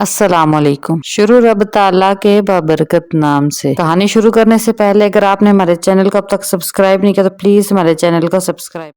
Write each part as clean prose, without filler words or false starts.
अस्सलाम वालेकुम। शुरू रब ताला के बाबरकत नाम से। कहानी शुरू करने से पहले अगर आपने हमारे चैनल को अब तक सब्सक्राइब नहीं किया तो प्लीज हमारे चैनल को सब्सक्राइब।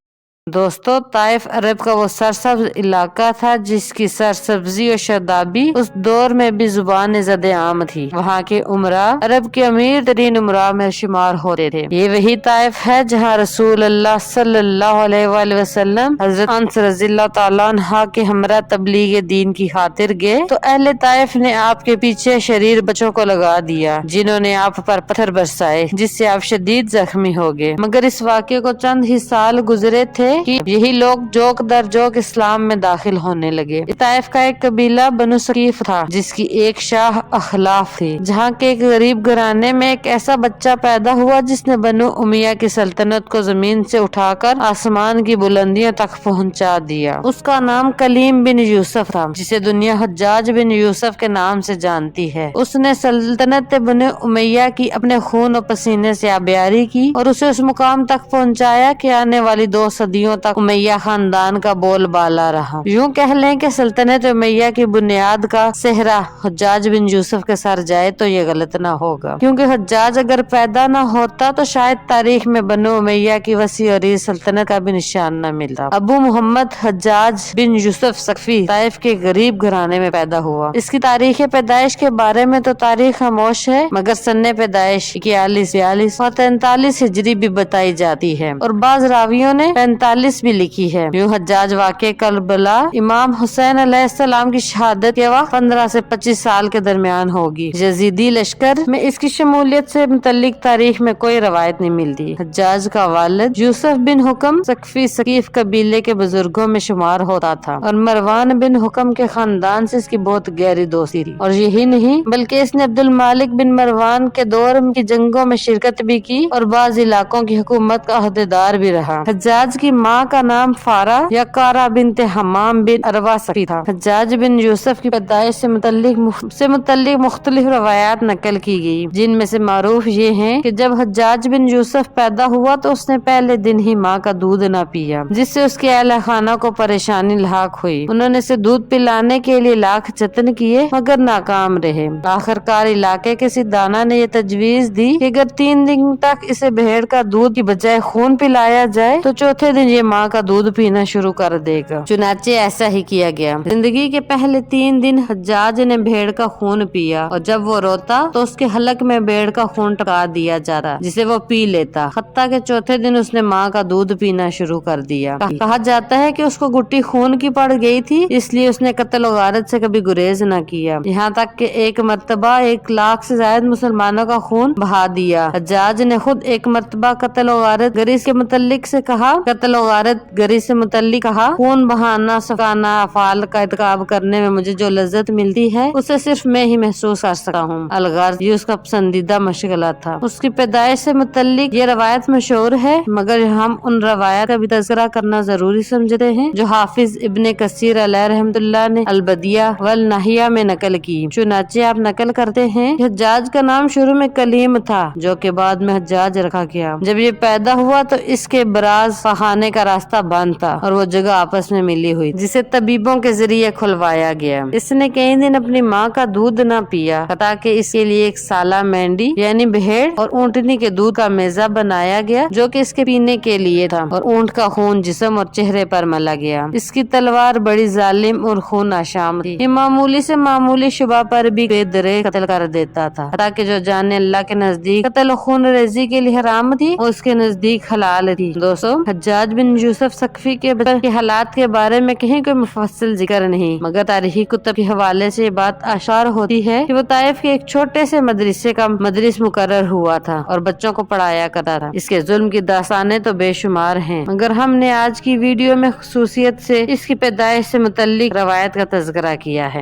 दोस्तों, ताइफ अरब का वो सरसब्ज इलाका था जिसकी सरसब्जी और शादाबी उस दौर में भी जुबान ज़द आम थी। वहाँ के उमरा अरब के अमीर तरीन उमरा में शुमार होते थे। ये वही ताइफ है जहाँ रसूल अल्लाह सल्लल्लाहु अलैहि वसल्लम हजरत अनस रज़ियल्लाहु तआला अन्हा के हमरा तबलीग दीन की खातिर गए तो अहले ताइफ ने आपके पीछे शरीर बच्चों को लगा दिया, जिन्होंने आप पर पत्थर बरसाए, जिससे आप शदीद जख्मी हो गए। मगर इस वाक़े को चंद ही साल गुजरे थे कि यही लोग जोक दर जोक इस्लाम में दाखिल होने लगे। ताइफ का एक कबीला बनु सकीफ था जिसकी एक शाह अखलाफ थी। जहाँ के एक गरीब घराने में एक ऐसा बच्चा पैदा हुआ जिसने बनु उमैया की सल्तनत को जमीन से उठाकर आसमान की बुलंदियों तक पहुँचा दिया। उसका नाम कलीम बिन यूसुफ था, जिसे दुनिया हज्जाज बिन यूसुफ के नाम से जानती है। उसने सल्तनत बनु उमैया की अपने खून और पसीने से आबियारी की और उसे उस मुकाम तक पहुँचाया कि आने वाली 2 सदियों तक उमैया खानदान का बोलबाला रहा। यूं कह लें कि सल्तनत उमैया की बुनियाद का सेहरा हज्जाज बिन यूसुफ के सर जाए तो ये गलत ना होगा, क्योंकि हज्जाज अगर पैदा न होता तो शायद तारीख में बनु उमैया की वसी और सल्तनत का भी निशान न मिलता। अबू मोहम्मद हज्जाज बिन यूसुफ सकफी ताइफ के गरीब घराने में पैदा हुआ। इसकी तारीख पैदाइश के बारे में तो तारीख खामोश है, मगर सन्ने पैदाइश 41, 42 और 43 हिजरी भी बताई जाती है और बाज रावियों ने 45 भी लिखी है। यूं हज्जाज वाक़े करबला इमाम हुसैन अलैहिस्सलाम की शहादत के वक्त 15 से 25 साल के दरमियान होगी। यजीदी लश्कर में इसकी शमूलियत से मुतल्लिक तारीख में कोई रवायत नहीं मिलती। हज्जाज का वालिद यूसुफ बिन हुक्म सकफी सकीफ कबीले के बुजुर्गों में शुमार होता था और मरवान बिन हुक्म के खानदान से इसकी बहुत गहरी दोस्ती थी। और यही नहीं बल्कि इसने अब्दुल मालिक बिन मरवान के दौर की जंगों में शिरकत भी की और बाज इलाकों की हुकूमत का अहदेदार भी रहा। हज्जाज की माँ का नाम फारा या कारा बिनते हमाम बिन अरवा सकी था। हज्जाज बिन यूसुफ की पैदाइश से मुतल्लिक मुख्तलिफ रवायात नकल की गई, जिनमें से मारूफ ये हैं कि जब हज्जाज बिन यूसुफ पैदा हुआ तो उसने पहले दिन ही माँ का दूध न पिया, जिससे उसके अहले खाना को परेशानी लाक हुई। उन्होंने इसे दूध पिलाने के लिए लाख जतन किए मगर नाकाम रहे। आखिरकार इलाके के सिद्धाना ने यह तजवीज दी कि अगर 3 दिन तक इसे भेड़ का दूध की बजाय खून पिलाया जाए तो चौथे दिन ये माँ का दूध पीना शुरू कर देगा। चुनाचे ऐसा ही किया गया। जिंदगी के पहले 3 दिन हज्जाज ने भेड़ का खून पिया और जब वो रोता तो उसके हलक में भेड़ का खून टका दिया जाता, जिसे वो पी लेता। हत्ता के चौथे दिन उसने माँ का दूध पीना शुरू कर दिया। कहा जाता है कि उसको गुट्टी खून की पड़ गई थी, इसलिए उसने कत्ल और गारत से कभी गुरेज न किया। यहाँ तक कि एक मर्तबा 1 लाख से ज्यादा मुसलमानों का खून बहा दिया। हज्जाज ने खुद एक मर्तबा कत्ल और गारत गरीज के मुतल्लिक से कहा, कत्ल और गारत गरी से मुतल्लिक कहा, खून बहाना सकाना अफाल का इरकाब करने में मुझे जो लज्जत मिलती है उसे सिर्फ मैं ही महसूस कर सकता हूँ। अलगार ये उसका पसंदीदा मशगला था। उसकी पैदाइश से मुतल्लिक ये रवायत मशहूर है, मगर हम उन रवायत का भी तज़किरा करना जरूरी समझते हैं जो हाफिज इब्ने कसीर अलैहि रहमतुल्लाह ने अलबदिया वल नाहिया में नकल की। चुनाचे आप नकल करते हैं कि हज्जाज का नाम शुरू में कलीम था, जो के बाद में हज्जाज रखा गया। जब ये पैदा हुआ तो इसके बराज खाने का रास्ता बंद था और वो जगह आपस में मिली हुई, जिसे तबीबों के जरिए खुलवाया गया। इसने कई दिन अपनी माँ का दूध न पिया, ताकि इसके लिए एक साला मेंढी यानी भेड़ और ऊँटनी के दूध का मेजा बनाया गया, जो कि इसके पीने के लिए था, और ऊँट का खून जिस्म और चेहरे पर मला गया। इसकी तलवार बड़ी जालिम और खून आशाम थी। ये मामूली से मामूली शुबा पर भी बेदरे कत्ल कर देता था, ताकि जो जाने अल्लाह के नजदीक कत्ल खून रेजी के लिए हराम थी उसके नजदीक हलाल थी। दोस्तों, हज्जाज बिन यूसुफ सकफी के हालात के बारे में कहीं कोई मुफस्सिल जिक्र नहीं, मगर तारीखी कुतुब के हवाले से बात आशार होती है कि वो ताइफ के एक छोटे से मदरसे का मदरिस मुकर्रर हुआ था और बच्चों को पढ़ाया करता था। इसके जुल्म की दास्तानें तो बेशुमार हैं, मगर हमने आज की वीडियो में खुसूसियत से इसकी पैदाइश से मुतल्लिक रवायत का तज़किरा किया है।